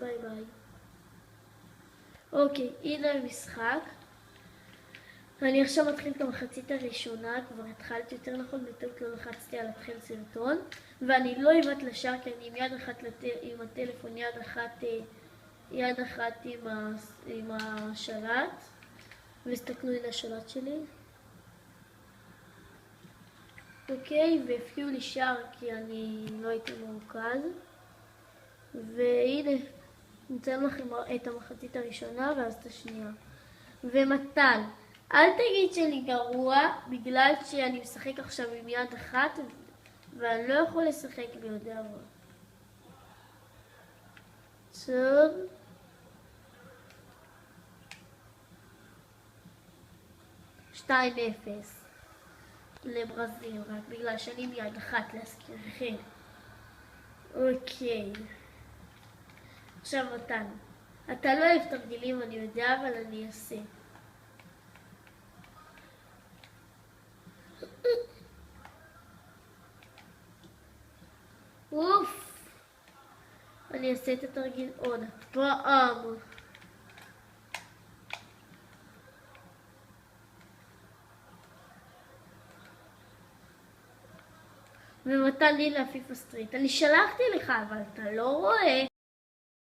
ביי ביי. אוקיי, הנה המשחק. אני עכשיו מתחיל את המחצית הראשונה, כבר התחלתי יותר נכון, בטעות לא לחצתי על התחיל סרטון, ואני לא אבט לשער כי אני עם יד אחת עם הטלפון, יד אחת עם השלט, והסתכלו הנה השלט שלי. אוקיי, והפקיעו לי שער כי אני לא הייתי מרוכז, והנה, נציין לכם את המחצית הראשונה ואז את השנייה. ומתן, אל תגיד שאני גרוע בגלל שאני משחק עכשיו עם יד אחת ואני לא יכול לשחק בידי מה. טוב. שתיים אפס לברזיל, רק בגלל שאני עם יד אחת להזכירכם. אוקיי. עכשיו מתן, אתה לא אוהב תרגילים אני יודע, אבל אני אעשה. אוף, אני אעשה את התרגיל עוד פעם. ומתן לי להפיף הסטריט. אני שלחתי לך אבל אתה לא רואה.